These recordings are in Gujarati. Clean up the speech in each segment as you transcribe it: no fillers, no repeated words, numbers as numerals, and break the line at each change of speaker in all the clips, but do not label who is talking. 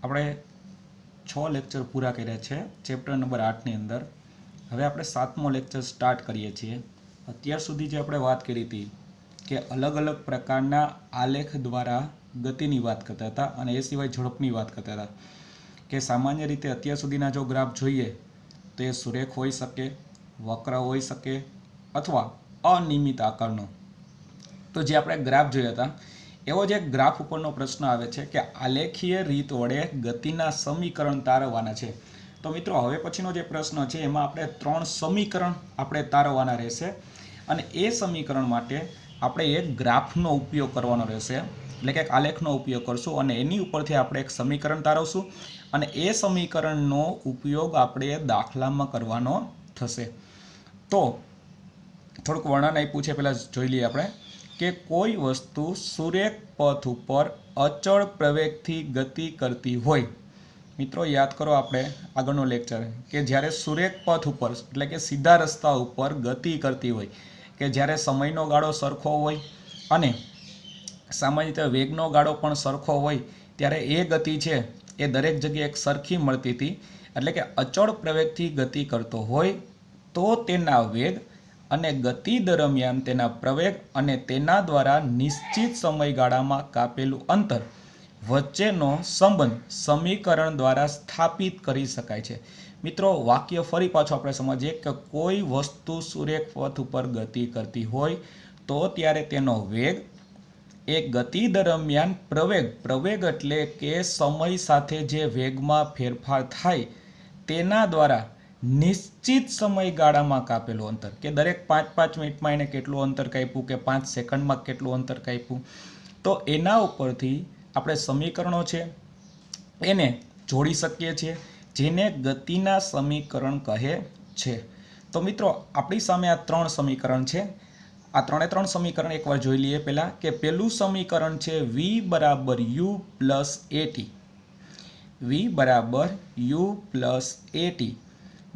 આપણે 6 લેક્ચર પૂરા કર્યા છે ચેપ્ટર નંબર 8ની અંદર. હવે આપણે 7મો લેક્ચર સ્ટાર્ટ કરીએ છીએ. અત્યાર સુધી જે આપણે વાત કરી હતી કે અલગ અલગ પ્રકારના આલેખ દ્વારા ગતિની વાત કરતા હતા અને એ સિવાય ઝડપની વાત કરતા હતા કે સામાન્ય રીતે અત્યાર સુધીના જો ગ્રાફ જોઈએ તો એ સુરેખ હોઈ શકે, વક્ર હોઈ શકે અથવા અનિયમિત આકારનો. તો જે આપણે ગ્રાફ જોયા હતા એવો જ એક ગ્રાફ ઉપરનો પ્રશ્ન આવે છે કે આલેખીય રીત વડે ગતિના સમીકરણ તારવવાના છે. તો મિત્રો હવે પછીનો જે પ્રશ્ન છે એમાં આપણે 3 સમીકરણ આપણે તારવવાના રહેશે અને એ સમીકરણ માટે આપણે એક ગ્રાફનો ઉપયોગ કરવાનો રહેશે, એટલે કે એક આલેખનો ઉપયોગ કરશું અને એની ઉપરથી આપણે એક સમીકરણ તારવશું અને એ સમીકરણનો ઉપયોગ આપણે દાખલામાં કરવાનો થશે. તો થોડુંક વર્ણન આપ્યું છે, પહેલાં જોઈ લઈએ આપણે કે કોઈ વસ્તુ સુરેખ પથ ઉપર અચળ પ્રવેગથી ગતિ કરતી હોય. મિત્રો યાદ કરો આપણે આગળનો લેક્ચર કે જ્યારે સુરેખ પથ ઉપર એટલે કે સીધા રસ્તા ઉપર ગતિ કરતી હોય કે જ્યારે સમયનો ગાળો સરખો હોય અને સામાન્ય રીતે વેગનો ગાળો પણ સરખો હોય ત્યારે એ ગતિ છે એ દરેક જગ્યાએ એક સરખી મળતી હતી. એટલે કે અચળ પ્રવેગથી ગતિ કરતો હોય તો તેના વેગ અને ગતિ દરમિયાન તેના પ્રવેગ અને તેના દ્વારા નિશ્ચિત સમયગાળામાં કાપેલું અંતર વચ્ચેનો સંબંધ સમીકરણ દ્વારા સ્થાપિત કરી શકાય છે. મિત્રો વાક્ય ફરી પાછું આપણે સમજીએ કે કોઈ વસ્તુ સુરેખ પથ ઉપર ગતિ કરતી હોય તો ત્યારે તેનો વેગ એ ગતિ દરમિયાન પ્રવેગ એટલે કે સમય સાથે જે વેગમાં ફેરફાર થાય તેના દ્વારા નિશ્ચિત સમયગાળામાં કાપેલું અંતર કે દરેક 5-5 મિનિટમાં એને કેટલું અંતર કાપ્યું કે 5 સેકન્ડમાં કેટલું અંતર કાપ્યું, તો એના ઉપરથી આપણે સમીકરણો છે એને જોડી શકીએ છીએ જેને ગતિના સમીકરણ કહે છે. તો મિત્રો આપણી સામે આ 3 સમીકરણ છે. આ 3 સમીકરણ એકવાર જોઈ લઈએ. પહેલાં કે પહેલું સમીકરણ છે v બરાબર u પ્લસ at. v બરાબર u પ્લસ at.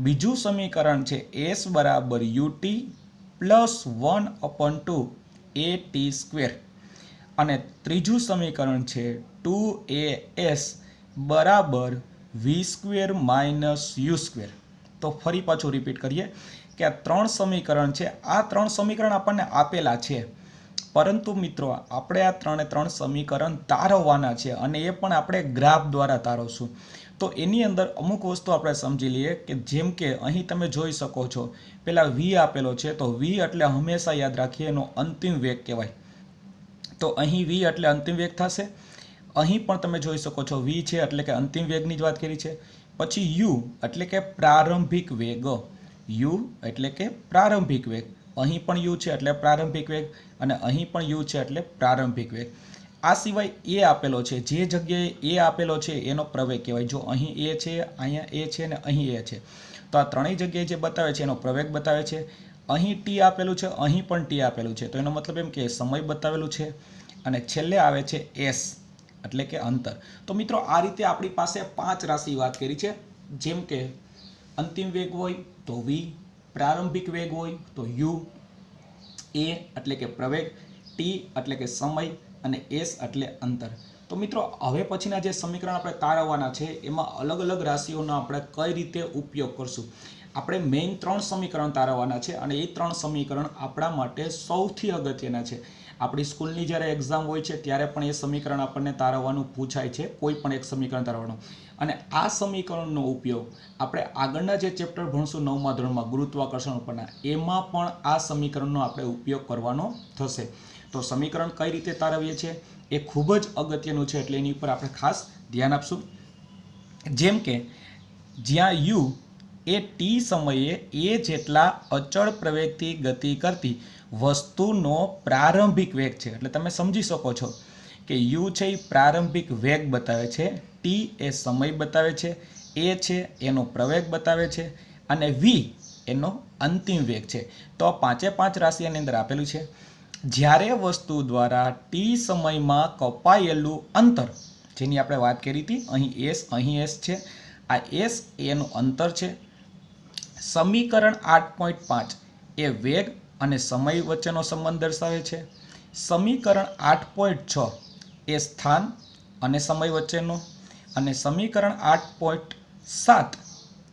બીજું સમીકરણ છે s બરાબર ut પ્લસ 1/2 at સ્ક્વેર અને ત્રીજું સમીકરણ છે 2as બરાબર v square minus u square. તો ફરી પાછું રિપીટ કરીએ કે આ 3 સમીકરણ છે. આ 3 સમીકરણ આપણને આપેલા છે, પરંતુ મિત્રો આપણે આ 3 સમીકરણ તારવવાના છે અને એ પણ આપણે ગ્રાફ દ્વારા તારવશું. તો એની અંદર અમુક વસ્તુ આપણે સમજી લઈએ કે જેમ કે અહીં તમે જોઈ શકો છો પેલા v આપેલો છે, તો v એટલે હંમેશા યાદ રાખીએ એનો અંતિમ વેગ કહેવાય. તો અહીં v એટલે અંતિમ વેગ થશે. અહીં પણ તમે જોઈ શકો છો v છે એટલે કે અંતિમ વેગની જ વાત કરી છે. પછી u એટલે કે પ્રારંભિક વેગ. u એટલે કે પ્રારંભિક વેગ. અહીં પણ u છે એટલે પ્રારંભિક વેગ અને અહીં પણ u છે એટલે પ્રારંભિક વેગ. આ સિવાય એ આપેલો છે, જે જગ્યાએ એ આપેલો છે એનો પ્રવેગ કહેવાય. જો અહીં એ છે, અહીંયા એ છે અને અહીં એ છે, તો આ ત્રણેય જગ્યાએ જે બતાવે છે એનો પ્રવેગ બતાવે છે. અહીં t આપેલું છે, અહીં પણ t આપેલું છે, તો એનો મતલબ એમ કે સમય બતાવેલું છે અને છેલ્લે આવે છે s એટલે કે અંતર. તો મિત્રો આ રીતે આપણી પાસે 5 રાશિ વાત કરી છે. જેમ કે અંતિમ વેગ હોય તો v, પ્રારંભિક વેગ હોય તો u, a એટલે કે પ્રવેગ, t એટલે કે સમય અને s એટલે અંતર. તો મિત્રો હવે પછીના જે સમીકરણ આપણે તારવવાના છે એમાં અલગ અલગ રાશિઓનો આપણે કઈ રીતે ઉપયોગ કરશું. આપણે મેઇન 3 સમીકરણ તારવવાના છે અને એ 3 સમીકરણ આપણા માટે સૌથી અગત્યના છે. આપણી સ્કૂલની જ્યારે એક્ઝામ હોય છે ત્યારે પણ એ સમીકરણ આપણને તારવવાનું પૂછાય છે, કોઈ પણ એક સમીકરણ તારવવાનું. અને આ સમીકરણનો ઉપયોગ આપણે આગળના જે ચેપ્ટર ભણશું 9મા ધોરણમાં ગુરુત્વાકર્ષણ ઉપરના, એમાં પણ આ સમીકરણનો આપણે ઉપયોગ કરવાનો થશે. તો સમીકરણ કઈ રીતે તારવીએ છીએ એ ખૂબ જ અગત્યનું છે, એટલે એની ઉપર આપણે ખાસ ધ્યાન આપશું. જેમ કે જ્યાં u એ t સમયે a જેટલા અચળ પ્રવેગથી ગતિ કરતી વસ્તુનો પ્રારંભિક વેગ છે. એટલે તમે સમજી શકો છો કે u છે એ પ્રારંભિક વેગ બતાવે છે, t એ સમય બતાવે છે, a છે એનો પ્રવેગ બતાવે છે અને v એનો અંતિમ વેગ છે. તો આ 5 રાશિઓની અંદર આપેલું છે. જ્યારે વસ્તુ દ્વારા t સમયમાં કપાયેલું અંતર, જેની આપણે વાત કરી હતી, અહીં s છે, આ s એનું અંતર છે. સમીકરણ 8.5 એ વેગ અને સમય વચ્ચેનો સંબંધ દર્શાવે છે. સમીકરણ 8.6 એ સ્થાન અને સમય વચ્ચેનો. અને સમીકરણ 8.7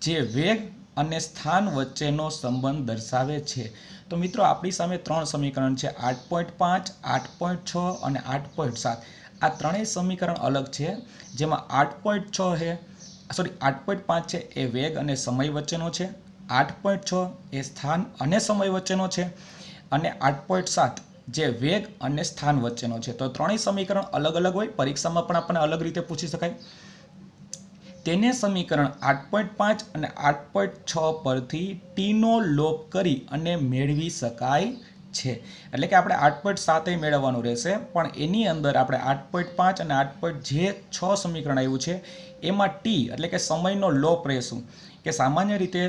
જે વેગ અને સ્થાન વચ્ચેનો સંબંધ દર્શાવે છે. તો મિત્રો આપણી સામે 3 સમીકરણ છે, 8.5, 8.6 અને 8.7. આ ત્રણેય સમીકરણ અલગ છે, જેમાં 8.5 છે એ વેગ અને સમય વચ્ચેનો છે, 8.6 એ સ્થાન અને સમય વચ્ચેનો છે, અને 8.7 જે વેગ અને સ્થાન વચ્ચેનો છે. તો ત્રણેય સમીકરણ અલગ અલગ હોય, પરીક્ષામાં પણ આપણને અલગ રીતે પૂછી શકાય. તેને સમીકરણ 8.5 અને 8.6 પરથી ટીનો લોપ કરી અને મેળવી શકાય છે. એટલે કે આપણે 8.7 મેળવવાનું રહેશે, પણ એની અંદર આપણે 8.5 અને 8.6 સમીકરણ આવ્યું છે એમાં ટી એટલે કે સમયનો લોપ રહેશું, કે સામાન્ય રીતે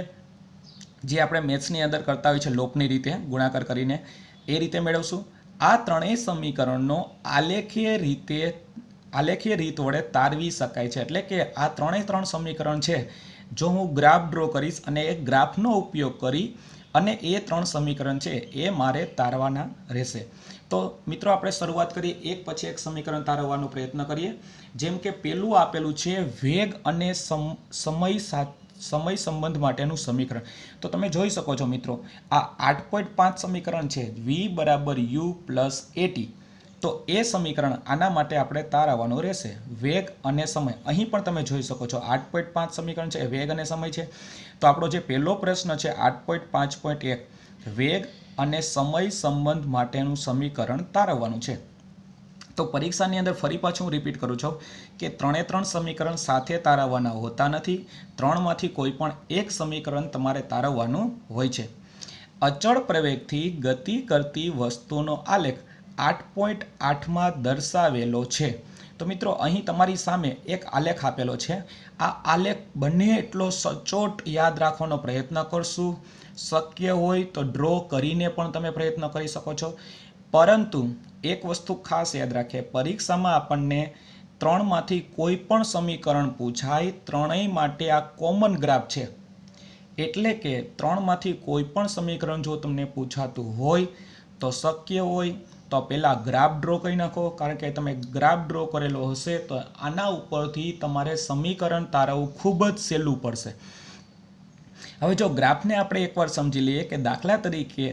જે આપણે મેથ્સની અંદર કરતા હોય છે લોપની રીતે ગુણાકાર કરીને એ રીતે મેળવશું. આ ત્રણેય સમીકરણનો આલેખીય રીત વડે તારવી શકાય છે. એટલે કે આ ત્રણ સમીકરણ છે, જો હું ગ્રાફ ડ્રો કરીશ અને એ ગ્રાફનો ઉપયોગ કરી અને એ 3 સમીકરણ છે એ મારે તારવાના રહેશે. તો મિત્રો આપણે શરૂઆત કરીએ, એક પછી એક સમીકરણ તારવવાનો પ્રયત્ન કરીએ. જેમ કે પેલું આપેલું છે વેગ અને સમય સંબંધ માટેનું સમીકરણ. તો તમે જોઈ શકો છો મિત્રો, આ 8.5 સમીકરણ છે, v = u + at. તો એ સમીકરણ આના માટે આપણે તારવવાનું રહેશે, વેગ અને સમય. અહીં પણ તમે જોઈ શકો છો 8.5 સમીકરણ છે, વેગ અને સમય છે. તો આપણો જે પહેલો પ્રશ્ન છે 8.5.1 વેગ અને સમય સંબંધ માટેનું સમીકરણ તારવવાનું છે. તો પરીક્ષાની અંદર ફરી પાછું હું રિપીટ કરું છું કે 3 સમીકરણ સાથે તારવવાના હોતા નથી, 3માંથી કોઈ પણ એક સમીકરણ તમારે તારવવાનું હોય છે. અચળ પ્રવેગથી ગતિ કરતી વસ્તુનો આલેખ 8.8માં દર્શાવેલો છે. તો મિત્રો અહીં તમારી સામે એક આલેખ આપેલો છે. આ આલેખ બને એટલો સચોટ યાદ રાખવાનો પ્રયત્ન કરશું. શક્ય હોય તો ડ્રો કરીને પણ તમે પ્રયત્ન કરી શકો છો. પરંતુ એક વસ્તુ ખાસ યાદ રાખે, પરીક્ષામાં આપણને 3માંથી કોઈ પણ સમીકરણ પૂછાય, ત્રણેય માટે આ કોમન ગ્રાફ છે. એટલે કે 3માંથી કોઈ પણ સમીકરણ જો તમને પૂછાતું હોય તો શક્ય હોય તો પહેલાં ગ્રાફ ડ્રો કરી નાખો, કારણ કે તમે ગ્રાફ ડ્રો કરેલો હશે તો આના ઉપરથી તમારે સમીકરણ તારવવું ખૂબ જ સહેલું પડશે. હવે જો ગ્રાફને આપણે એકવાર સમજી લઈએ કે દાખલા તરીકે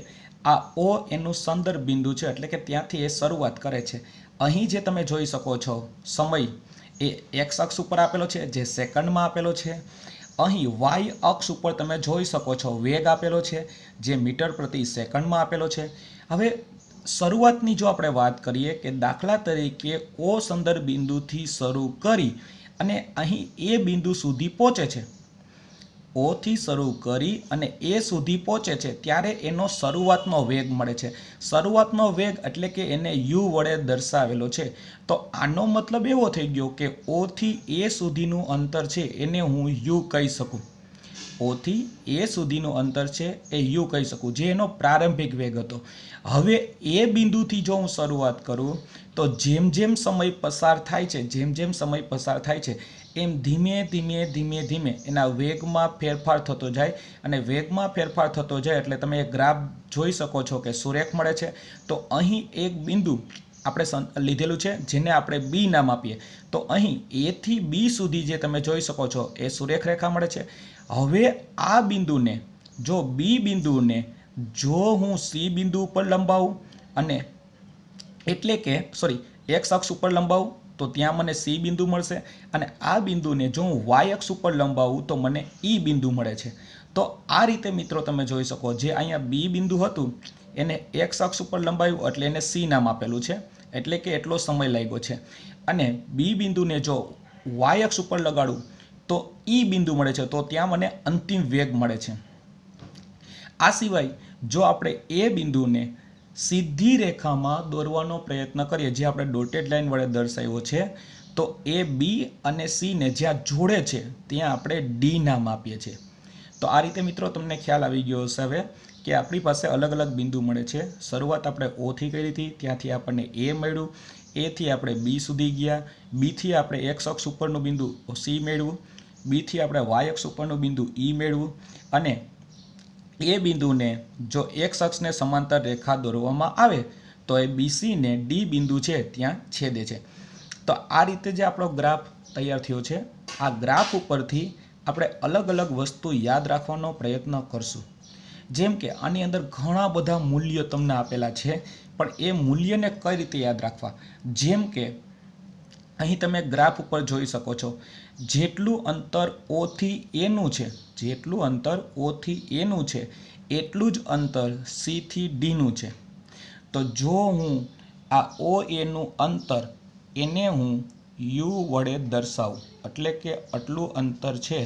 આ O એનું સંદર્ભ બિંદુ છે, એટલે કે ત્યાંથી એ શરૂઆત કરે છે. અહીં જે તમે જોઈ શકો છો સમય એ x અક્ષ ઉપર આપેલો છે, જે સેકન્ડમાં આપેલો છે. અહીં y અક્ષ ઉપર તમે જોઈ શકો છો વેગ આપેલો છે, જે મીટર પ્રતિ સેકન્ડમાં આપેલો છે. હવે શરૂઆતની જો આપણે વાત કરીએ કે દાખલા તરીકે O સંદર્ભ બિંદુથી શરૂ કરી અને અહીં એ બિંદુ સુધી પહોંચે છે, O થી શરૂ કરી અને એ સુધી પહોંચે છે, ત્યારે એનો શરૂઆતનો વેગ મળે છે. શરૂઆતનો વેગ એટલે કે એને u વડે દર્શાવેલો છે. તો આનો મતલબ એવો થઈ ગયો કે O થી એ સુધીનું અંતર છે એને હું u કહી શકું. O થી એ સુધીનું અંતર છે એ u કહી શકું, જે એનો પ્રારંભિક વેગ હતો. હવે એ બિંદુથી જો હું શરૂઆત કરું તો જેમ જેમ સમય પસાર થાય છે એમ ધીમે ધીમે એના વેગમાં ફેરફાર થતો જાય, અને વેગમાં ફેરફાર થતો જાય એટલે તમે એક ગ્રાફ જોઈ શકો છો કે સુરેખ મળે છે. તો અહીં એક બિંદુ આપણે લીધેલું છે જેને આપણે B નામ આપીએ. તો અહીં A થી B સુધી જે તમે જોઈ શકો છો એ સુરેખ રેખા મળે છે. હવે આ બિંદુને જો B બિંદુને જો હું C બિંદુ ઉપર લંબાવું અને એટલે કે x અક્ષ ઉપર લંબાવું તો ત્યાં મને C બિંદુ મળશે, અને આ બિંદુને જો હું y અક્ષ ઉપર લંબાવું તો મને E બિંદુ મળે છે. તો આ રીતે મિત્રો તમે જોઈ શકો, જે અહીંયા B બિંદુ હતું એને x અક્ષ ઉપર લંબાવ્યું એટલે એને C નામ આપેલું છે, એટલે કે એટલો સમય લાગ્યો છે. અને B બિંદુને જો y અક્ષ ઉપર લગાડું તો E બિંદુ મળે છે, તો ત્યાં મને અંતિમ વેગ મળે છે. આ સિવાય જો આપણે એ બિંદુને સીધી રેખામાં દોરવાનો પ્રયત્ન કરીએ, જે આપણે ડોટેડ લાઈન વડે દર્શાવ્યો છે, તો એ B અને C ને જ્યાં જોડે છે ત્યાં આપણે D નામ આપીએ છીએ. તો આ રીતે મિત્રો તમને ખ્યાલ આવી ગયો હશે હવે કે આપણી પાસે અલગ અલગ બિંદુ મળે છે. શરૂઆત આપણે O થી કરી હતી, ત્યાંથી આપણને A મળ્યું, A થી આપણે B સુધી ગયા, B થી આપણે x અક્ષ ઉપરનું બિંદુ C મેળવ્યું, B થી આપણે y અક્ષ ઉપરનું બિંદુ E મેળવ્યું, અને એ બિંદુને જો x અક્ષને સમાંતર રેખા દોરવામાં આવે તો એ BC ને D બિંદુ છે ત્યાં છેદે છે. તો આ રીતે જે આપણો ગ્રાફ તૈયાર થયો છે। આ ગ્રાફ ઉપરથી આપણે અલગ અલગ વસ્તુ યાદ રાખવાનો પ્રયત્ન કરશું। જેમ કે આની અંદર ઘણા બધા મૂલ્યો તમને આપેલા છે, પણ એ મૂલ્યને કઈ રીતે યાદ રાખવા? જેમ કે અહીં તમે ગ્રાફ ઉપર જોઈ શકો છો, જેટલું અંતર O થી A નું છે, જેટલું અંતર O થી A નું છે એટલું જ અંતર C થી D નું છે। તો જો હું આ OA નું અંતર એને હું U વડે દર્શાવું, એટલે કે આટલું અંતર છે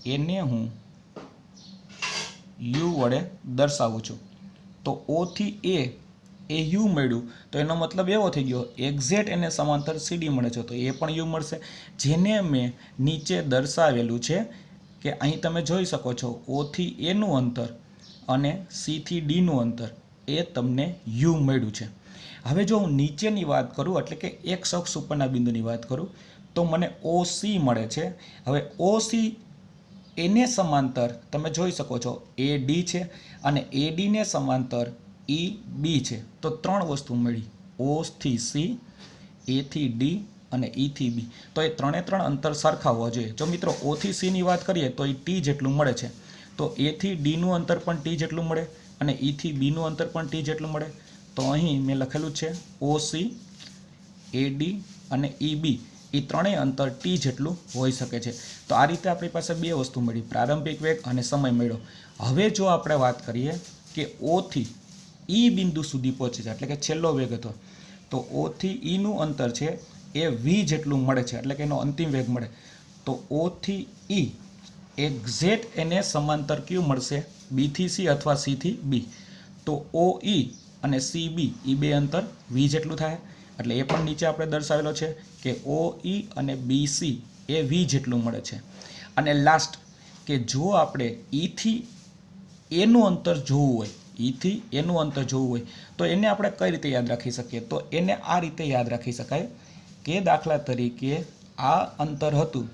એને હું U વડે દર્શાવું છું, તો O થી A એ U મળ્યું, તો એનો મતલબ એવો થઈ ગયો એક્ઝેક્ટ એને સમાંતર CD મળે છે, તો એ પણ U મળશે। જેને મેં નીચે દર્શાવેલું છે કે અહીં તમે જોઈ શકો છો O થી A નું અંતર અને C થી D નું અંતર એ તમને U મળ્યું છે। હવે જો હું નીચેની વાત કરું, એટલે કે એક અક્ષ ઉપરના બિંદુની વાત કરું, તો મને OC મળે છે। હવે OC એને સમાંતર તમે જોઈ શકો છો AD છે અને AD ને સમાંતર EB છે। તો ત્રણ વસ્તુ મળી, O થી C, A થી D અને E થી B। તો એ ત્રણે ત્રણ અંતર સરખા હોવા જોઈએ। જો મિત્રો O થી C ની વાત કરીએ તો એ T જેટલું મળે છે, તો A થી D નું અંતર પણ T જેટલું મળે અને E થી B નું અંતર પણ T જેટલું મળે। તો અહીં મેં લખેલું છે OC, AD અને EB એ ત્રણેય અંતર T જેટલું હોઈ શકે છે। તો આ રીતે આપણી પાસે બે વસ્તુ મળી, પ્રારંભિક વેગ અને સમય મળ્યો। હવે જો આપણે વાત કરીએ કે O થી E બિંદુ સુધી પહોંચે છે, એટલે કે છેલ્લો વેગ હતો, તો O થી E નું અંતર છે એ V જેટલું મળે છે, એટલે કે એનો અંતિમ વેગ મળે। તો O થી E એક્ઝેક્ટ એને સમાંતર કયું મળશે? B થી C અથવા C થી B। તો OE અને CB એ બે અંતર V જેટલું થાય, એટલે એ પણ નીચે આપણે દર્શાવેલો છે કે OE અને BC એ V જેટલું મળે છે। અને લાસ્ટ કે જો આપણે E થી A નું અંતર જોવું હોય, E થી A નું અંતર જોવું હોય તો એને આપણે કઈ રીતે યાદ રાખી શકીએ? તો એને આ રીતે યાદ રાખી શકાય કે દાખલા તરીકે આ અંતર હતું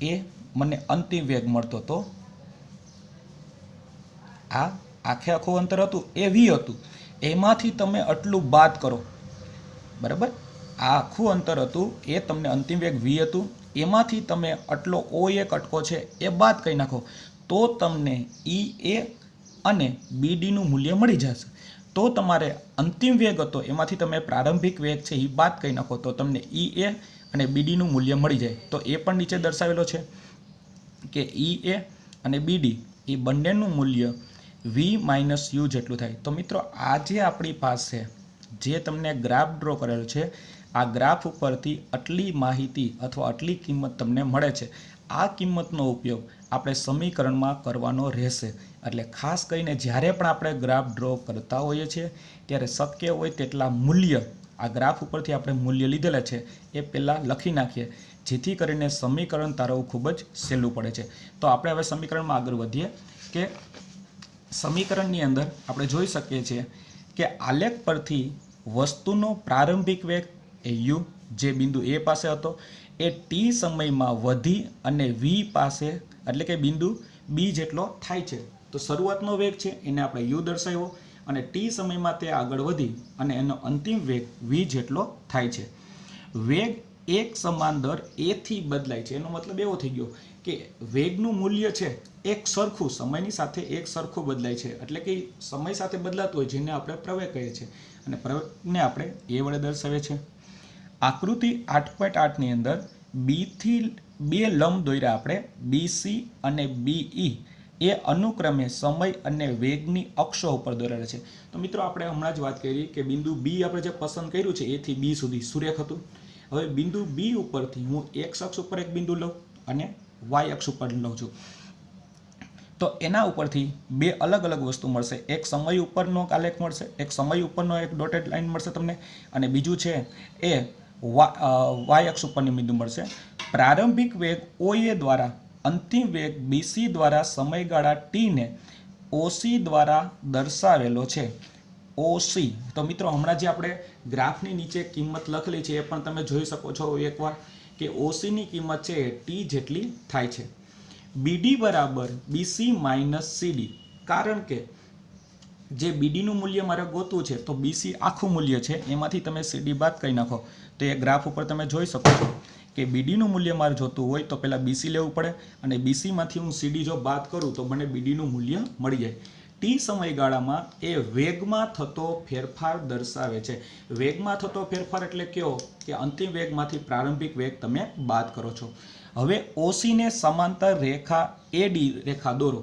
એ મને અંતિમ વેગ મળતો હતો, આ આખે આખું અંતર હતું એ V હતું, એમાંથી તમે આટલું બાદ કરો, બરાબર? આ આખું અંતર હતું એ તમને અંતિમ વેગ V હતું, એમાંથી તમે આટલો OA કટકો છે એ બાદ કરી નાખો, તો તમને EA અને BD નું મૂલ્ય મળી જશે। તો તમારે અંતિમ વેગ હતો એમાંથી તમે પ્રારંભિક વેગ છે એ બાદ કરી નાખો, તો તમને EA અને BD નું મૂલ્ય મળી જાય। તો એ પણ નીચે દર્શાવેલો છે કે EA અને BD એ બંનેનું મૂલ્ય V - U જેટલું થાય। તો મિત્રો આ જે આપણી પાસે જે તમને ગ્રાફ ડ્રો કરેલો છે, આ ગ્રાફ ઉપરથી આટલી માહિતી અથવા આટલી કિંમત તમને મળે છે। આ કિંમતનો ઉપયોગ આપણે સમીકરણમાં કરવાનો રહેશે। એટલે ખાસ કરીને જ્યારે પણ આપણે ગ્રાફ ડ્રો કરતા હોઈએ છીએ ત્યારે શક્ય હોય તેટલા મૂલ્ય આ ગ્રાફ ઉપરથી આપણે મૂલ્ય લીધેલા છે એ પહેલાં લખી નાખીએ, જેથી કરીને સમીકરણ તારવવું ખૂબ જ સહેલું પડે છે। તો આપણે હવે સમીકરણમાં આગળ વધીએ કે સમીકરણની અંદર આપણે જોઈ શકીએ છીએ કે આલેખ પરથી વસ્તુનો પ્રારંભિક વેગ એ U જે બિંદુ A પાસે હતો એ T સમયમાં વધી અને V પાસે એટલે કે બિંદુ B જેટલો થાય છે। તો શરૂઆતનો વેગ છે એને આપણે U દર્શાવ્યો અને T સમયમાં તે આગળ વધી અને એનો અંતિમ વેગ V જેટલો થાય છે। વેગ એક સમાન દર A થી બદલાય છે, એનો મતલબ એવો થઈ ગયો કે વેગનું મૂલ્ય છે એક સરખું સમયની સાથે એક સરખું બદલાય છે, એટલે કે સમય સાથે બદલાતું હોય જેને આપણે પ્રવેગ કહીએ છીએ અને પ્રવેગને આપણે A વડે દર્શાવીએ છીએ। આકૃતિ 8.8 ની અંદર B થી બે લંબ દોર્યા આપણે BC અને BE એ અનુક્રમે સમય અને વેગની અક્ષો ઉપર દોરેલા છે। તો મિત્રો આપણે હમણાં જ વાત કરી કે બિંદુ B આપણે જે પસંદ કર્યું છે A થી B સુધી સુરેખ હતું। હવે બિંદુ B ઉપરથી હું X અક્ષ ઉપર એક બિંદુ લઉં અને Y અક્ષ ઉપર લઉં છું, તો એના ઉપરથી બે અલગ અલગ વસ્તુ મળશે। એક સમય ઉપરનો આલેખ મળશે, એક સમય ઉપરનો એક ડોટેડ લાઈન મળશે તમને, અને બીજું છે એ Y અક્ષ ઉપરની બિંદુ મળશે। પ્રારંભિક વેગ OA દ્વારા અંતિમ વેગ BC દ્વારા સમયગાળા T ને OC દ્વારા દર્શાવેલો છે। OC તો મિત્રો હમણાં જે આપણે ગ્રાફની નીચે કિંમત લખેલી છે એ પણ તમે જોઈ શકો છો એકવાર કે OC ની કિંમત છે એ T જેટલી થાય છે। BD બરાબર BC - CD, કારણ કે જે BD નું મૂલ્ય મારે ગોતવું છે તો BC આખું મૂલ્ય છે એમાંથી તમે CD બાદ કરી નાખો, તો એ ગ્રાફ ઉપર તમે જોઈ શકો છો કે બીડીનું મૂલ્ય મારે જોતું હોય તો પહેલાં બીસી લેવું પડે અને બીસીમાંથી હું સીડી જો બાદ કરું તો મને બીડીનું મૂલ્ય મળી જાય. ટી સમયગાળામાં એ વેગમાં થતો ફેરફાર દર્શાવે છે. વેગમાં થતો ફેરફાર એટલે કયો કે અંતિમ વેગમાંથી પ્રારંભિક વેગ તમે બાદ કરો છો. હવે ઓસીને સમાંતર રેખા એડી રેખા દોરો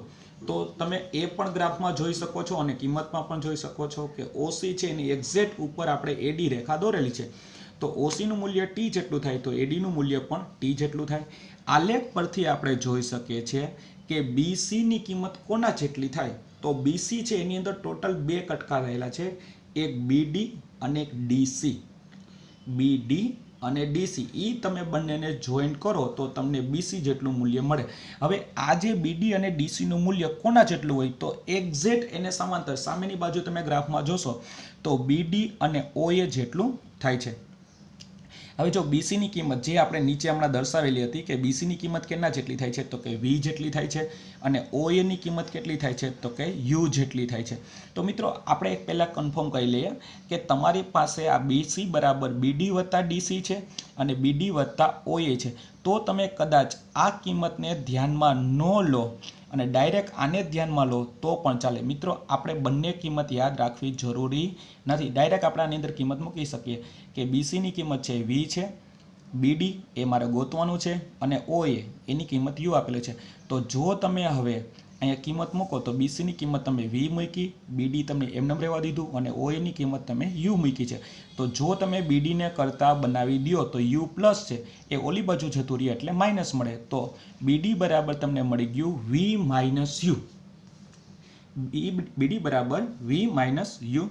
તો તમે એ પણ ગ્રાફમાં જોઈ શકો છો અને કિંમતમાં પણ જોઈ શકો છો કે ઓસી છે એની એક્ઝેક્ટ ઉપર આપણે એડી રેખા દોરેલી છે. તો ઓસીનું મૂલ્ય ટી જેટલું થાય તો એડીનું મૂલ્ય પણ ટી જેટલું થાય. આલેખ પરથી આપણે જોઈ શકીએ છીએ કે બીસીની કિંમત કોના જેટલી થાય તો બીસી છે એની અંદર ટોટલ 2 કટકા રહેલા છે, એક બીડી અને એક ડીસી. બીડી અને ડીસી એ તમે બંનેને જોઈન્ટ કરો તો તમને બીસી જેટલું મૂલ્ય મળે. હવે આ જે બીડી અને ડીસીનું મૂલ્ય કોના જેટલું હોય તો એક્ઝેક્ટ એને સમાંતર સામેની બાજુ તમે ગ્રાફમાં જોશો તો બીડી અને ઓએ જેટલું થાય છે. હવે જો બીસીની કિંમત જે આપણે નીચે હમણાં દર્શાવેલી હતી કે બીસીની કિંમત કેના જેટલી થાય છે તો કે વી જેટલી થાય છે અને ઓએની કિંમત કેટલી થાય છે તો કે યુ જેટલી થાય છે. તો મિત્રો આપણે એક પહેલાં કન્ફર્મ કરી લઈએ કે તમારી પાસે આ બીસી બરાબર બીડી વત્તા ડીસી છે અને બીડી વત્તા ઓએ છે. તો તમે કદાચ આ કિંમતને ધ્યાનમાં ન લો અને ડાયરેક્ટ આને ધ્યાનમાં લો તો પણ ચાલે. મિત્રો આપણે બંને કિંમત યાદ રાખવી જરૂરી નથી. ડાયરેક્ટ આપણે આની અંદર કિંમત મૂકી શકીએ કે બીસીની કિંમત છે વી છે, બીડી એ મારે ગોતવાનું છે અને ઓએ એની કિંમત યુ આપેલું છે. તો જો તમે હવે અહીંયા કિંમત મૂકો તો બીસીની કિંમત તમે વી મૂકી, બીડી તમને એમને રહેવા દીધું અને ઓએની કિંમત તમે યુ મૂકી છે. તો જો તમે બીડીને કરતા બનાવી દો તો યુ પ્લસ છે એ ઓલી બાજુ જતું રહે એટલે માઇનસ મળે. તો બીડી બરાબર તમને મળી ગયું વી માઇનસ યુ. બીડી બરાબર વી માઇનસ યુ.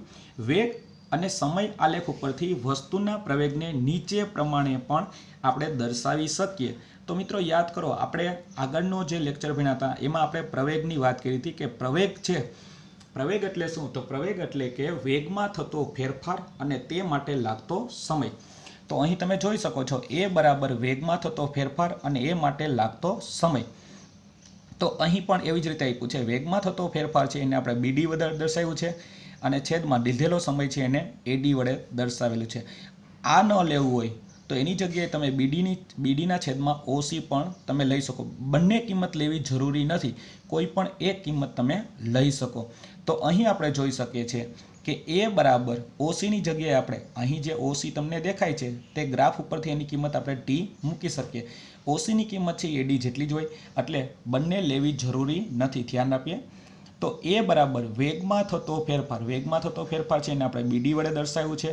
વેગ અને સમય આલેખ ઉપરથી વસ્તુના પ્રવેગને નીચે પ્રમાણે પણ આપણે દર્શાવી શકીએ. તો મિત્રો યાદ કરો આપણે આગળનો જે લેક્ચર ભણ્યા હતા એમાં આપણે પ્રવેગની વાત કરી હતી કે પ્રવેગ છે. પ્રવેગ એટલે શું તો પ્રવેગ એટલે કે વેગમાં થતો ફેરફાર અને તે માટે લાગતો સમય. તો અહીં તમે જોઈ શકો છો એ બરાબર વેગમાં થતો ફેરફાર અને એ માટે લાગતો સમય. તો અહીં પણ એવી જ રીતે આપ્યું છે. વેગમાં થતો ફેરફાર છે એને આપણે બીડી વડે દર્શાવ્યું છે અને છેદમાં લીધેલો સમય છે એને એડી વડે દર્શાવેલું છે. આ ન લેવું હોય તો એની જગ્યાએ તમે બીડીના છેદમાં ઓસી પણ તમે લઈ શકો. બંને કિંમત લેવી જરૂરી નથી, કોઈ પણ એક કિંમત તમે લઈ શકો. તો અહીં આપણે જોઈ શકીએ છીએ કે એ બરાબર ઓસીની જગ્યાએ આપણે અહીં જે ઓસી તમને દેખાય છે તે ગ્રાફ ઉપરથી એની કિંમત આપણે ટી મૂકી શકીએ. ઓસીની કિંમત છે એડી જેટલી જ હોય એટલે બંને લેવી જરૂરી નથી, ધ્યાન આપીએ. તો એ બરાબર વેગમાં થતો ફેરફાર, વેગમાં થતો ફેરફાર છે એને આપણે બીડી વડે દર્શાવ્યું છે.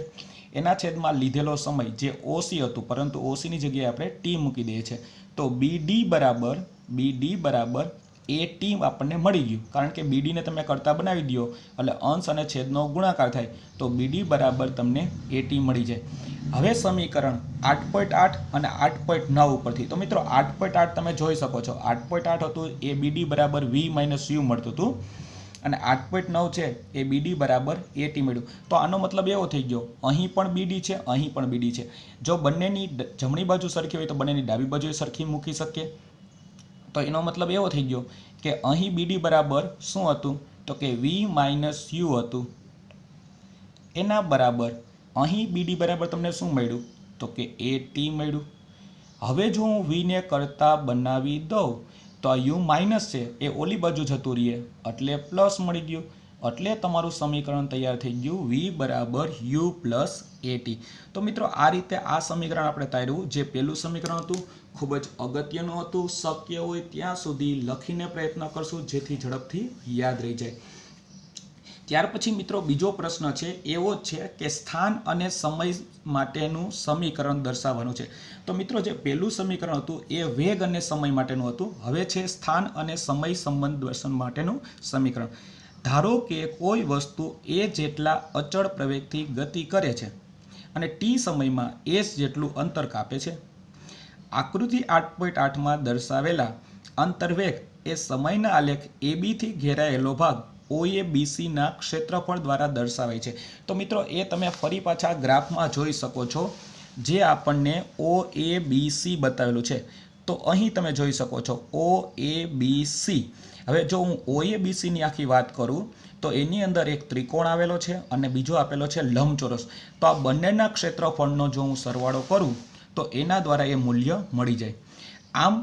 એના છેદમાં લીધેલો સમય જે ઓસી હતું પરંતુ ઓસીની જગ્યાએ આપણે ટી મૂકી દઈએ છીએ. તો બીડી બરાબર એ ટી આપણને મળી ગયું કારણ કે બીડીને તમે કરતા બનાવી દો એટલે અંશ અને છેદનો ગુણાકાર થાય તો બીડી બરાબર તમને એ ટી મળી જાય. હવે સમીકરણ 8.8 અને 8.9 ઉપરથી તો મિત્રો 8.8 તમે જોઈ શકો છો. 8.8 હતું એ બીડી બરાબર વી માઇનસ યુ મળતું હતું અને 8.9 છે એ બીડી બરાબર એ ટી મળ્યું. તો આનો મતલબ એવો થઈ ગયો અહીં પણ બીડી છે, અહીં પણ બીડી છે. જો બંનેની જમણી બાજુ સરખી હોય તો બંનેની ડાબી બાજુએ સરખી મૂકી શકીએ. તો એનો મતલબ એવો થઈ ગયો કે અહીં બીડી બરાબર શું હતું તો કે વી માઇનસ યુ હતું. એના બરાબર અહીં બીડી બરાબર તમને શું મળ્યું તો કે એ ટી મળ્યું. હવે જો હું વીને કરતા બનાવી દઉં તો આ યુ માઇનસ છે એ ઓલી બાજુ જતું રહીએ એટલે પ્લસ મળી ગયું. એટલે તમારું સમીકરણ તૈયાર થઈ ગયું વી બરાબર યુ પ્લસ એ ટી. તો મિત્રો આ રીતે આ સમીકરણ આપણે તાર્યું. જે પહેલું સમીકરણ હતું ખૂબ જ અગત્યનું હતું. શક્ય હોય ત્યાં સુધી લખીને પ્રયત્ન કરશું જેથી ઝડપથી યાદ રહી જાય. ત્યાર પછી મિત્રો બીજો પ્રશ્ન છે એવો જ છે કે સ્થાન અને સમય માટેનું સમીકરણ દર્શાવવાનું છે. તો મિત્રો જે પહેલું સમીકરણ હતું એ વેગ અને સમય માટેનું હતું. હવે છે સ્થાન અને સમય સંબંધ દર્શન માટેનું સમીકરણ. ધારો કે કોઈ વસ્તુ એ જેટલા અચળ પ્રવેગથી ગતિ કરે છે અને ટી સમયમાં એસ જેટલું અંતર કાપે છે. આકૃતિ 8.8માં દર્શાવેલા અંતરવેગ એ સમયના આલેખ એબીથી ઘેરાયેલો ભાગ OABCના ક્ષેત્રફળ દ્વારા દર્શાવાય છે. તો મિત્રો એ તમે ફરી પાછા ગ્રાફમાં જોઈ શકો છો જે આપણને OABC બતાવેલું છે. તો અહીં તમે જોઈ શકો છો OABC. હવે જો હું OABCની આખી વાત કરું તો એની અંદર એક ત્રિકોણ આવેલો છે અને બીજો આપેલો છે લંબચોરસ. તો આ બંનેના ક્ષેત્રફળનો જો હું સરવાળો કરું તો એના દ્વારા એ મૂલ્ય મળી જાય. આમ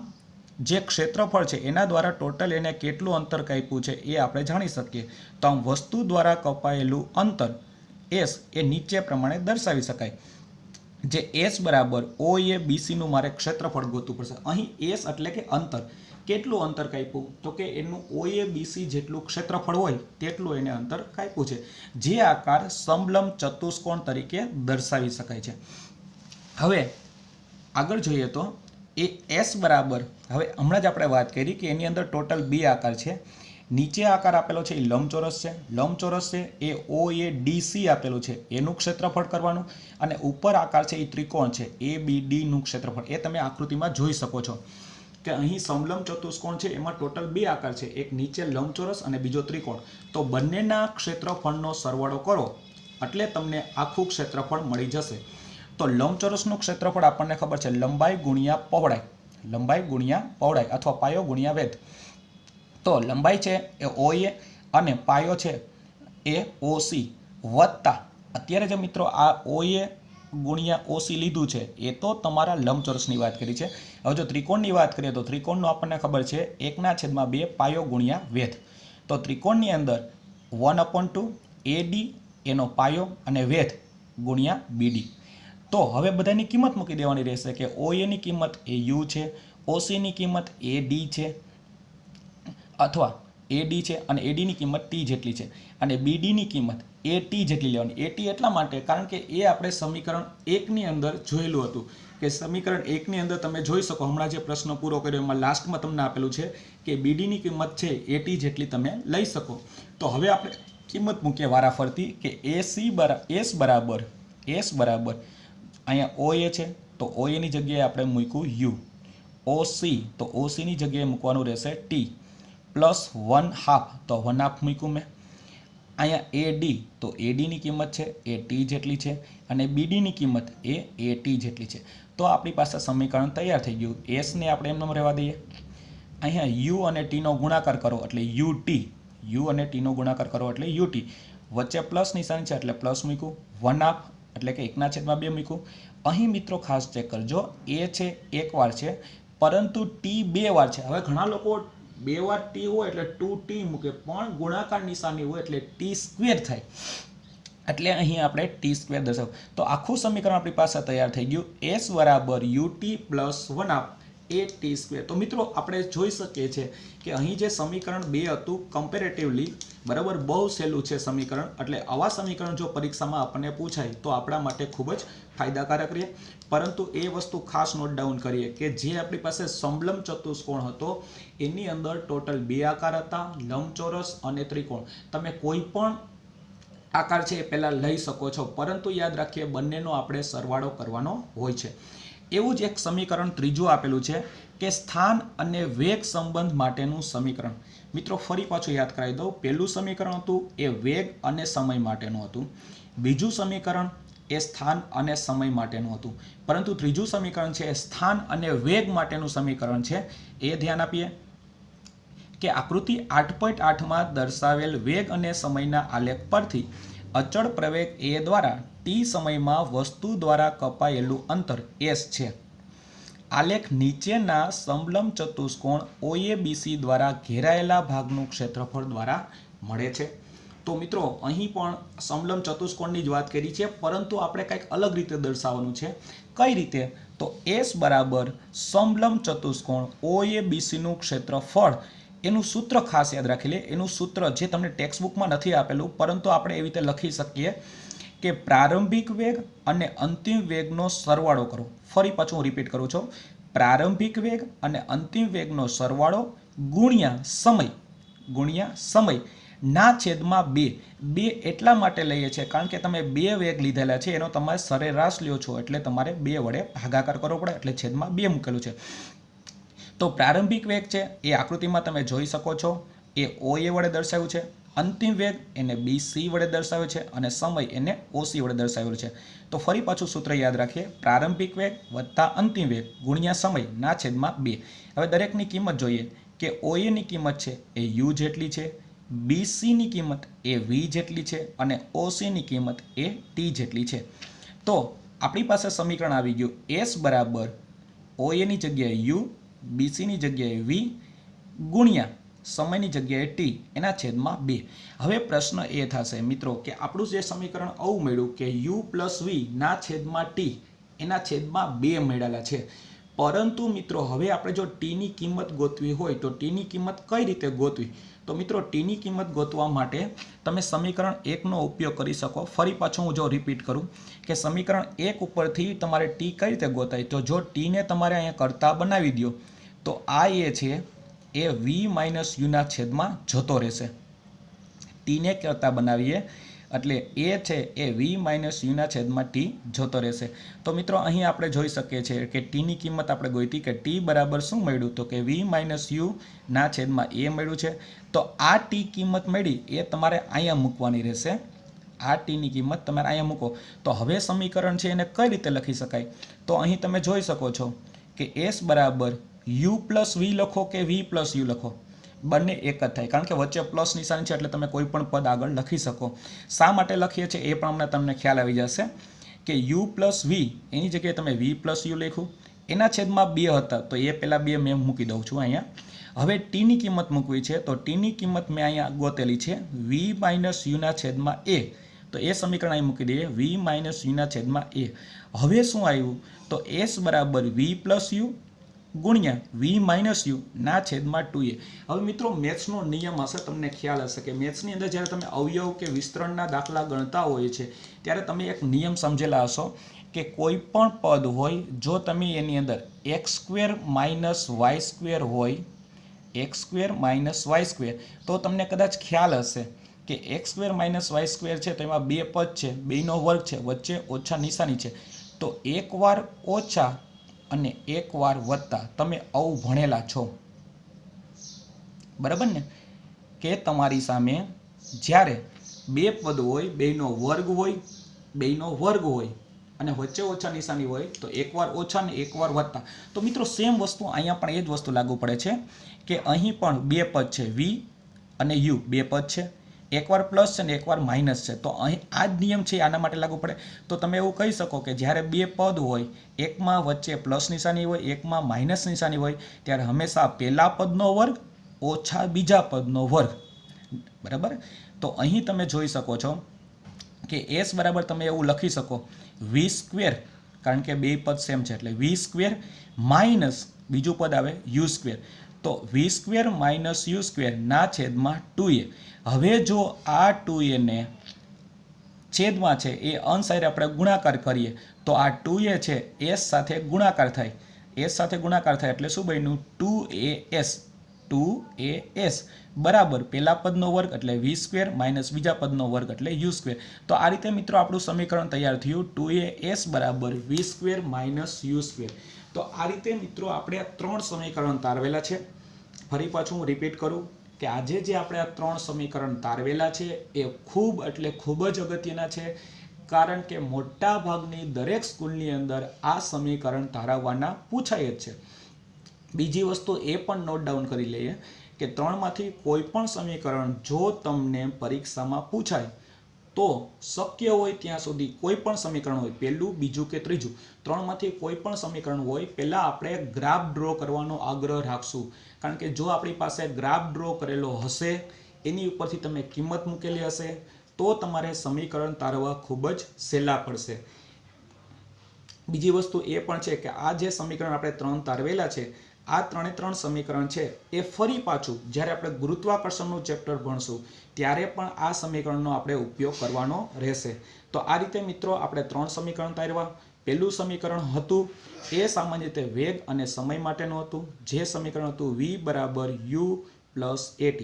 જે ક્ષેત્રફળ છે એના દ્વારા ટોટલ એને કેટલું અંતર કાપ્યું છે એ આપણે જાણી શકીએ. તો આમ વસ્તુ દ્વારા કપાયેલું અંતર એસ એ નીચે પ્રમાણે દર્શાવી શકાય. જે એસ બરાબર ઓ એ બીસીનું મારે ક્ષેત્રફળ ગોતવું પડશે. અહીં એસ એટલે કે અંતર, કેટલું અંતર કાપ્યું તો કે એનું ઓ એ બીસી જેટલું ક્ષેત્રફળ હોય તેટલું એને અંતર કાપ્યું છે, જે આકાર સમલંબ ચતુષ્કોણ તરીકે દર્શાવી શકાય છે. હવે આગળ જોઈએ તો એ એસ બરાબર, હવે હમણાં જ આપણે વાત કરી કે એની અંદર ટોટલ બે આકાર છે. નીચે આકાર આપેલો છે એ લંબચોરસ છે. લંબચોરસ છે એ ઓ એ ડીસી આપેલું છે એનું ક્ષેત્રફળ કરવાનું, અને ઉપર આકાર છે એ ત્રિકોણ છે એ બી ડીનું ક્ષેત્રફળ. એ તમે આકૃતિમાં જોઈ શકો છો કે અહીં સમલંબ ચતુષ્કોણ છે એમાં ટોટલ બે આકાર છે, એક નીચે લંબચોરસ અને બીજો ત્રિકોણ. તો બંનેના ક્ષેત્રફળનો સરવાળો કરો એટલે તમને આખું ક્ષેત્રફળ મળી જશે. તો લંબચોરસનું ક્ષેત્રફળ આપણને ખબર છે લંબાઈ ગુણ્યા પહોળાઈ, લંબાઈ ગુણ્યા પહોળાઈ અથવા પાયો ગુણ્યા વેધ. તો લંબાઈ છે એ ઓએ અને પાયો છે એ ઓસી વત્તા અત્યારે જે મિત્રો આ ઓએ ગુણ્યા ઓસી લીધું છે એ તો તમારા લંબચોરસની વાત કરી છે. હવે જો ત્રિકોણની વાત કરીએ તો ત્રિકોણનું આપણને ખબર છે 1/2 પાયો ગુણ્યા વેધ. તો ત્રિકોણની અંદર 1/2 એડી એનો પાયો અને વેધ ગુણ્યા બીડી. તો હવે બધાની કિંમત મૂકી દેવાની રહેશે કે ઓએની કિંમત એ યુ છે, ઓસીની કિંમત એ ડી છે અથવા એડી છે અને એડીની કિંમત ટી જેટલી છે, અને બીડીની કિંમત એ ટી જેટલી લેવાની. એ ટી એટલા માટે કારણ કે એ આપણે સમીકરણ 1ની અંદર જોયેલું હતું કે સમીકરણ 1ની અંદર તમે જોઈ શકો, હમણાં જે પ્રશ્ન પૂરો કર્યો એમાં લાસ્ટમાં તમને આપેલું છે કે બીડીની કિંમત છે એ ટી જેટલી તમે લઈ શકો. તો હવે આપણે કિંમત મૂકીએ વારાફરતી કે એસ બરાબર અહીંયા ઓએ છે તો ઓએની જગ્યાએ આપણે મૂક્યું યુ, ઓસી તો ઓસીની જગ્યાએ મૂકવાનું રહેશે ટી પ્લસ 1/2 તો 1/2 મૂક્યું મેં. અહીંયા એડી તો એડીની કિંમત છે એ ટી જેટલી છે અને બીડીની કિંમત એ ટી જેટલી છે. તો આપણી પાસે સમીકરણ તૈયાર થઈ ગયું. એસને આપણે એમને રહેવા દઈએ. અહીંયા યુ અને ટીનો ગુણાકાર કરો એટલે યુટી, યુ અને ટીનો ગુણાકાર કરો એટલે યુટી. વચ્ચે પ્લસ નિશાની છે એટલે પ્લસ મૂક્યું, 1/2 એટલે કે 1/2 મૂક્યું. અહીં મિત્રો ખાસ ચેક કરજો, એ છે એક વાર છે પરંતુ ટી બે વાર છે. હવે ઘણા લોકો બે વાર ટી હોય એટલે 2t મૂકે, પણ ગુણાકાર નિશાની હોય એટલે ટી સ્ક્વેર થાય એટલે અહીં આપણે ટી સ્ક્વેર દર્શાવ. તો આખું સમીકરણ આપણી પાસે તૈયાર થઈ ગયું. એસ બરાબર યુટી પ્લસ 1/2 એ ટી સ્ક્વેર. તો મિત્રો આપણે જોઈ શકીએ છીએ કે અહીં જે સમીકરણ 2 હતું કમ્પેરેટિવલી બરાબર બહુ સહેલું છે સમીકરણ, એટલે આવા સમીકરણ જો પરીક્ષામાં આપણને પૂછાય તો આપણા માટે ખૂબ જ ફાયદાકારક રહે. પરંતુ એ વસ્તુ ખાસ નોટ ડાઉન કરીએ કે જે આપણી પાસે સમલંબ ચતુષ્કોણ હતો એની અંદર ટોટલ બે આકાર હતા, લંબચોરસ અને ત્રિકોણ. તમે કોઈ પણ આકાર છે એ પહેલાં લઈ શકો છો, પરંતુ યાદ રાખીએ બંનેનો આપણે સરવાળો કરવાનો હોય છે. એવું જ એક સમીકરણ ત્રીજું આપેલું છે કે સ્થાન અને વેગ સંબંધ માટેનું સમીકરણ. મિત્રો ફરી પાછું યાદ કરાવી દઉં, પહેલું સમીકરણ હતું એ વેગ અને સમય માટેનું હતું, બીજું સમીકરણ એ સ્થાન અને સમય માટેનું હતું, પરંતુ ત્રીજું સમીકરણ છે એ સ્થાન અને વેગ માટેનું સમીકરણ છે. એ ધ્યાન આપીએ કે આકૃતિ 8.8માં દર્શાવેલ વેગ અને સમયના આલેખ પરથી અચળ પ્રવેગ એ દ્વારા ટી સમયમાં વસ્તુ દ્વારા કપાયેલું અંતર એસ છે. આલેખ નીચેના સમલંબ ચતુષ્કોણ ઓએબીસી દ્વારા ઘેરાયેલા ભાગનું ક્ષેત્રફળ દ્વારા મળે છે. તો મિત્રો અહીં પણ સમલંબ ચતુષ્કોણની જ વાત કરી છે, પરંતુ આપણે કંઈક અલગ રીતે દર્શાવવાનું છે. કઈ રીતે? તો એસ બરાબર સમલંબ ચતુષ્કોણ ઓએબીસીનું ક્ષેત્રફળ, એનું સૂત્ર ખાસ યાદ રાખી લે. એનું સૂત્ર જે તમને ટેક્સ્ટબુકમાં નથી આપેલું, પરંતુ આપણે એવી રીતે લખી શકીએ કે પ્રારંભિક વેગ અને અંતિમ વેગનો સરવાળો કરો. ફરી પાછું હું રિપીટ કરું છું, પ્રારંભિક વેગ અને અંતિમ વેગનો સરવાળો ગુણ્યા સમય ના છેદમાં 2. 2 એટલા માટે લઈએ છીએ કારણ કે તમે બે વેગ લીધેલા છે, એનો તમારે સરેરાશ લ્યો છો એટલે તમારે 2 વડે ભાગાકાર કરવો પડે, એટલે છેદમાં 2 મૂકેલું છે. તો પ્રારંભિક વેગ છે એ આકૃતિમાં તમે જોઈ શકો છો એ ઓએ વડે દર્શાવ્યું છે, અંતિમ વેગ એને બીસી વડે દર્શાવ્યો છે અને સમય એને ઓસી વડે દર્શાવેલું છે. તો ફરી પાછું સૂત્ર યાદ રાખીએ, પ્રારંભિક વેગ વત્તા અંતિમ વેગ ગુણ્યા સમય ના છેદમાં 2. હવે દરેકની કિંમત જોઈએ કે ઓએની કિંમત છે એ યુ જેટલી છે, બીસીની કિંમત એ વી જેટલી છે અને ઓસીની કિંમત એ ટી જેટલી છે. તો આપણી પાસે સમીકરણ આવી ગયું એસ બરાબર OAની જગ્યાએ યુ, BCની જગ્યાએ વી ગુણ્યા સમયની જગ્યાએ ટી એના છેદમાં 2. હવે પ્રશ્ન એ થશે મિત્રો કે આપણું જે સમીકરણ આવું મળ્યું કે યુ પ્લસ વી ના છેદમાં ટી એના છેદમાં 2 મળેલા છે, પરંતુ મિત્રો હવે આપણે જો ટીની કિંમત ગોતવી હોય તો ટીની કિંમત કઈ રીતે ગોતવી? તો મિત્રો ટીની કિંમત ગોતવા માટે તમે સમીકરણ 1નો ઉપયોગ કરી શકો. ફરી પાછું હું જો રિપીટ કરું કે સમીકરણ 1 ઉપરથી તમારે ટી કઈ રીતે ગોતાય, તો જો ટીને તમારે અહીંયા કરતા બનાવી દો તો આ એ છે એ વી માઇનસ યુના છેદમાં જતો રહેશે. ટીને કરતા બનાવીએ એટલે એ છે એ વી માઇનસ યુના છેદમાં ટી જતો રહેશે. તો મિત્રો અહીં આપણે જોઈ શકીએ છીએ કે ટીની કિંમત આપણે ગોતી કે ટી બરાબર શું મળ્યું, તો કે વી માઇનસ યુ ના છેદમાં એ મળ્યું છે. તો આ ટી કિંમત મળી એ તમારે અહીંયા મૂકવાની રહેશે. આ ટીની કિંમત તમારે અહીંયા મૂકો. તો હવે સમીકરણ છે એને કઈ રીતે લખી શકાય? તો અહીં તમે જોઈ શકો છો કે એસ બરાબર યુ પ્લસ વી લખો કે વી પ્લસ યુ લખો, બંને એક જ થાય, કારણ કે વચ્ચે પ્લસ નિશાની છે એટલે તમે કોઈ પણ પદ આગળ લખી શકો. શા માટે લખીએ છીએ એ પણ હમણાં તમને ખ્યાલ આવી જશે કે યુ પ્લસ વી એની જગ્યાએ તમે વી પ્લસ યુ લખ્યું, એના છેદમાં 2 હતા તો એ પહેલાં 2 મેં મૂકી દઉં છું અહીંયા. હવે ટીની કિંમત મૂકવી છે તો ટીની કિંમત મેં અહીંયા ગોતેલી છે વી માઇનસ યુના છેદમાં એ, તો એ સમીકરણ અહીં મૂકી દઈએ વી માઇનસ યુના છેદમાં એ. હવે શું આવ્યું તો એસ બરાબર વી પ્લસ યુ ગુણ્યા વી માઇનસ યુ ના છેદમાં 2a. હવે મિત્રો મેથ્સનો નિયમ હશે, તમને ખ્યાલ હશે કે મેથ્સની અંદર જ્યારે તમે અવયવ કે વિસ્તરણના દાખલા ગણતા હોય છે ત્યારે તમે એક નિયમ સમજેલા હશો કે કોઈ પણ પદ હોય જો તમે એની અંદર x square minus y square હોય, x square minus y square, તો તમને કદાચ ખ્યાલ હશે કે x square minus y square છે તો એમાં 2 પદ છે, 2નો વર્ગ છે, વચ્ચે ઓછા નિશાની છે. તો એકવાર ઓછા અને એકવાર વત્તા તમે આવું ભણેલા છો, બરાબર ને? કે તમારી સામે જ્યારે 2 પદ હોય, 2નો વર્ગ હોય અને વચ્ચે ઓછા નિશાની હોય તો એકવાર ઓછા ને એકવાર વત્તા. તો મિત્રો સેમ વસ્તુ અહીંયા પણ એ જ વસ્તુ લાગુ પડે છે કે અહીં પણ 2 પદ છે, વી અને યુ 2 પદ છે, એકવાર પ્લસ છે ને એકવાર માઇનસ છે. તો અહીં આ જ નિયમ છે આના માટે લાગુ પડે. તો તમે એવું કહી શકો કે જ્યારે 2 પદ હોય, એકમાં વચ્ચે પ્લસ નિશાની હોય, એકમાં માઇનસ નિશાની હોય, ત્યારે હંમેશા પહેલા પદનો વર્ગ ઓછા બીજા પદનો વર્ગ, બરાબર? તો અહીં તમે જોઈ શકો છો કે એસ બરાબર તમે એવું લખી શકો વી સ્ક્વેર, કારણ કે 2 પદ સેમ છે એટલે વી સ્ક્વેર માઇનસ બીજું પદ આવે યુ સ્ક્વેર, તો વી સ્ક્વેર માઇનસ યુ સ્ક્વેર ના છેદમાં 2a. હવે જો આ 2a ને છેદમાં છે એ અંશ સાથે આપણે ગુણાકાર કરીએ તો આ 2a છે એસ સાથે ગુણાકાર થાય, એસ સાથે ગુણાકાર થાય એટલે શું બન્યું 2as બરાબર પહેલા પદનો વર્ગ એટલે વી સ્ક્વેર માઇનસ બીજા પદનો વર્ગ એટલે યુ સ્ક્વેર. તો આ રીતે મિત્રો આપણું સમીકરણ તૈયાર થયું 2as બરાબર વી સ્ક્વેર માઇનસ યુ સ્ક્વેર. તો આ રીતે મિત્રો આપણે 3 સમીકરણ તારવેલા છે. ફરી પાછું હું રિપીટ કરું કે આજે જે આપણે આ 3 સમીકરણ તારવેલા છે એ ખૂબ એટલે ખૂબ જ અગત્યના છે, કારણ કે મોટા ભાગની દરેક સ્કૂલની અંદર આ સમીકરણ તારવવાના પૂછાય જ છે. બીજી વસ્તુ એ પણ નોટ ડાઉન કરી લઈએ કે 3માંથી કોઈ પણ સમીકરણ જો તમને પરીક્ષામાં પૂછાય તો શક્ય હોય ત્યાં સુધી કોઈ પણ સમીકરણ હોય, પહેલું, બીજું કે ત્રીજું, 3માંથી કોઈ પણ સમીકરણ હોય, પહેલાં આપણે ગ્રાફ ડ્રો કરવાનો આગ્રહ રાખશું. કારણ કે જો આપણી પાસે ગ્રાફ ડ્રો કરેલો હશે, એની ઉપરથી તમે કિંમત મૂકેલી હશે, તો તમારે સમીકરણ તારવવા ખૂબ જ સહેલા પડશે. બીજી વસ્તુ એ પણ છે કે આ જે સમીકરણ આપણે 3 તારવેલા છે, આ 3 સમીકરણ છે એ ફરી પાછું જ્યારે આપણે ગુરુત્વાકર્ષણનું ચેપ્ટર ભણશું ત્યારે પણ આ સમીકરણનો આપણે ઉપયોગ કરવાનો રહેશે. તો આ રીતે મિત્રો આપણે 3 સમીકરણ તારવ્યા. પહેલું સમીકરણ હતું એ સામાન્ય રીતે વેગ અને સમય માટેનું હતું, જે સમીકરણ હતું v બરાબર u પ્લસ at.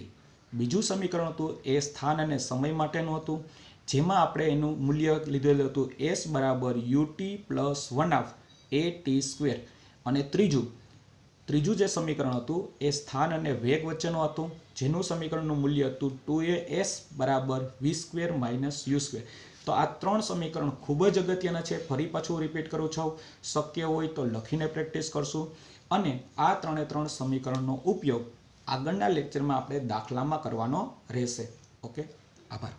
બીજું સમીકરણ હતું એ સ્થાન અને સમય માટેનું હતું, જેમાં આપણે એનું મૂલ્ય લીધેલું હતું s બરાબર ut પ્લસ 1/2 at સ્ક્વેર. અને ત્રીજું જે સમીકરણ હતું એ સ્થાન અને વેગ વચ્ચેનું હતું, જેનું સમીકરણનું મૂલ્ય હતું 2as બરાબર v square minus u square. તો આ 3 સમીકરણ ખૂબ જ અગત્યના છે. ફરી પાછું રિપીટ કરું છું, શક્ય હોય તો લખીને પ્રેક્ટિસ કરશું અને આ 3 સમીકરણનો ઉપયોગ આગળના લેક્ચરમાં આપણે દાખલામાં કરવાનો રહેશે. ઓકે, આભાર.